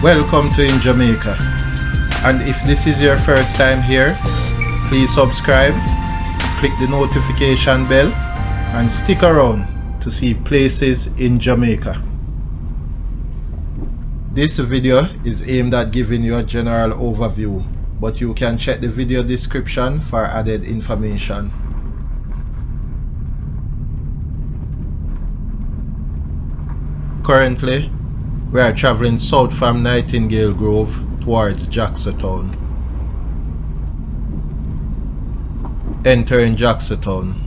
Welcome to In Jamaica. And if this is your first time here, please subscribe, click the notification bell, and stick around to see places in Jamaica. This video is aimed at giving you a general overview, but you can check the video description for added information. Currently, we are traveling south from Nightingale Grove towards Jackson. Entering Jackson.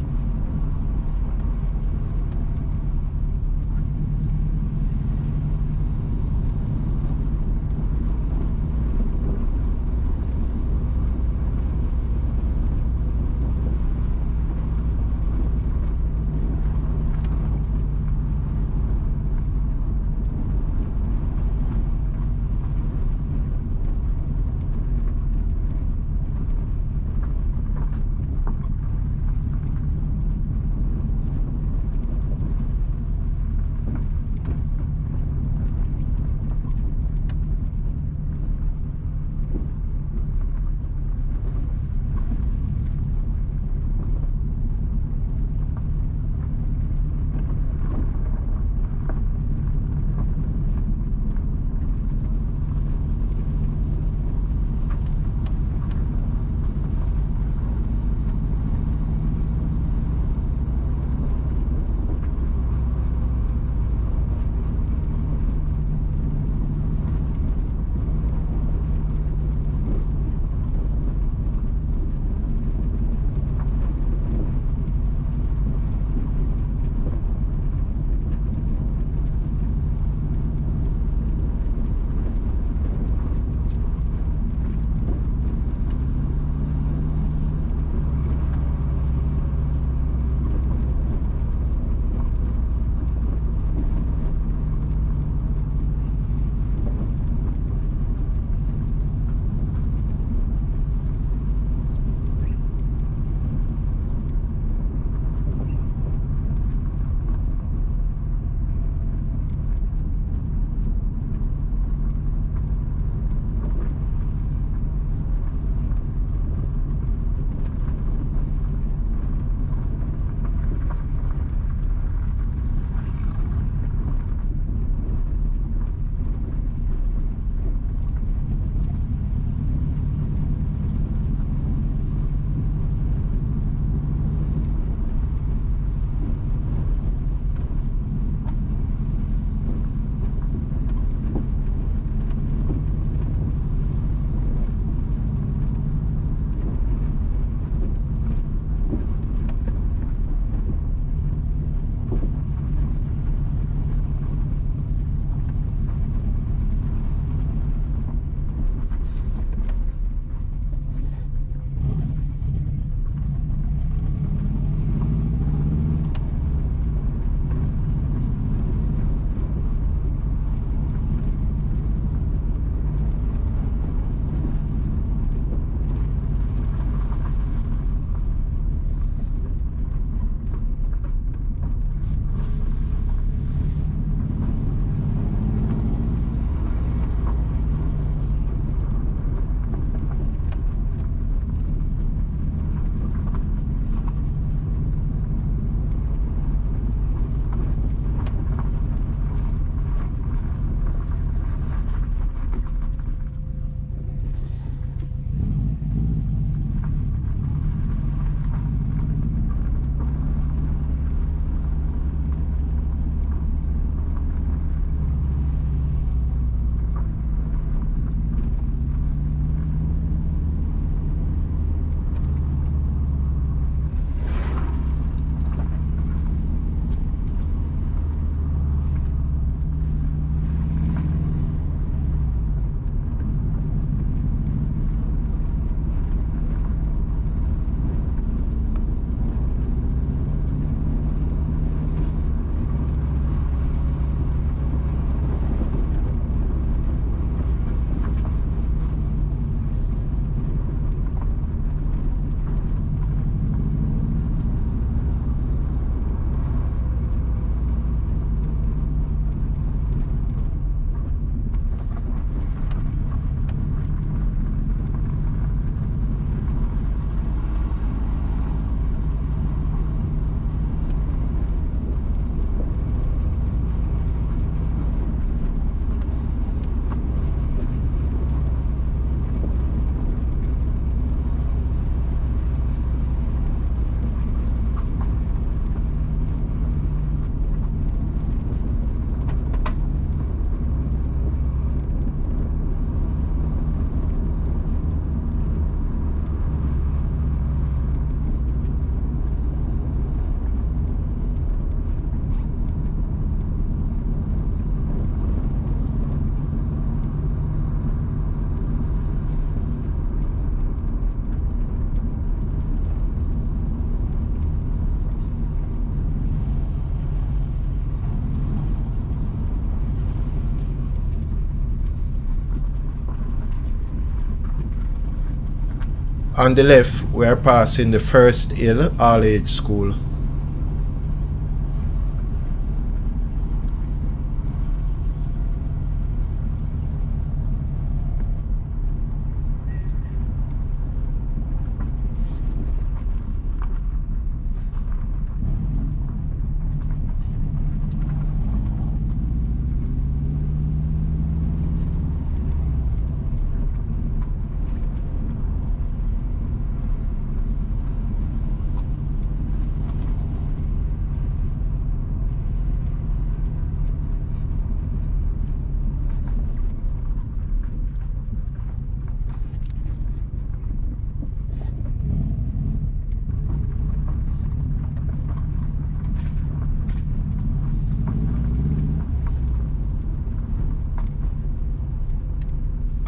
On the left, we are passing the First Hill All-Age School.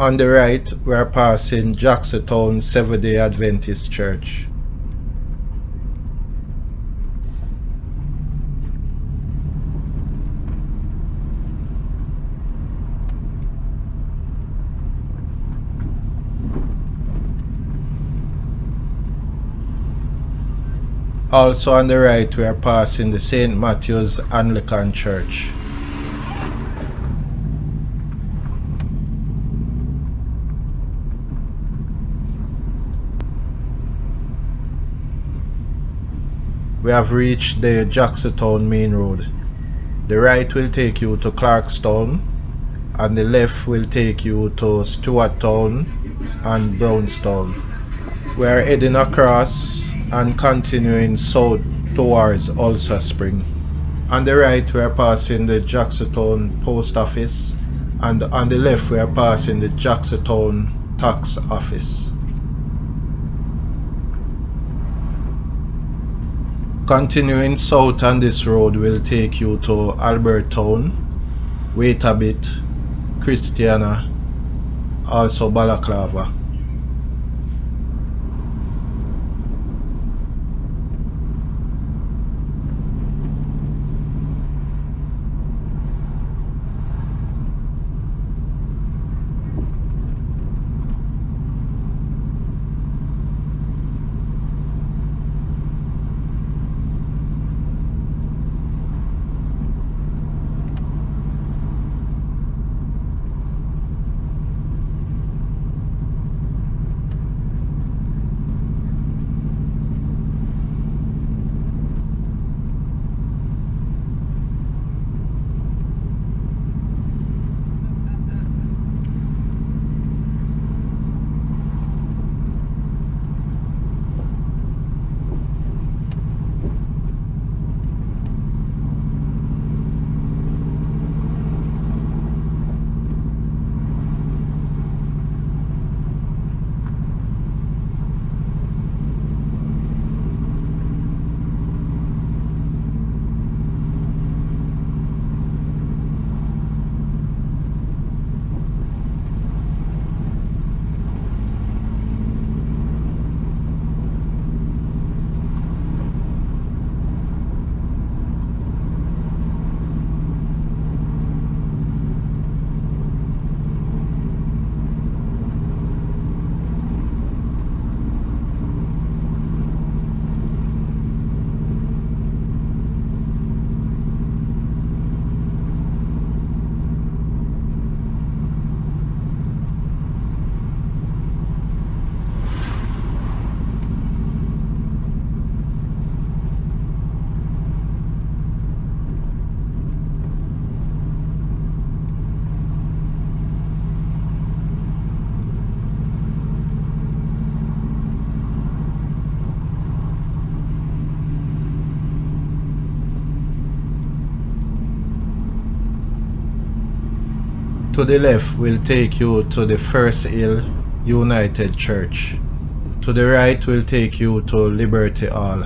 On the right, we are passing Jacksontown Seventh-day Adventist Church. Also on the right, we are passing the St. Matthew's Anglican Church. We have reached the Jacksontown main road. The right will take you to Clarkstown and the left will take you to Stewarttown and Brownstown. We are heading across and continuing south towards Ulster Spring. On the right we are passing the Jacksontown Post Office and on the left we are passing the Jacksontown Tax Office. Continuing south on this road will take you to Albertown, Wait a Bit, Christiana, also Balaclava. To the left will take you to the First Hill United Church. To the right will take you to Liberty Hall.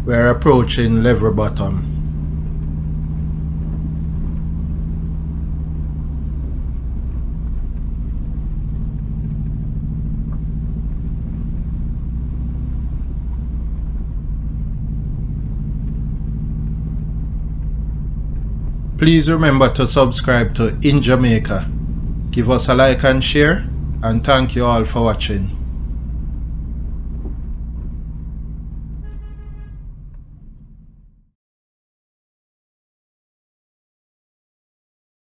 We're approaching Lever Bottom. Please remember to subscribe to In Jamaica. Give us a like and share, and thank you all for watching.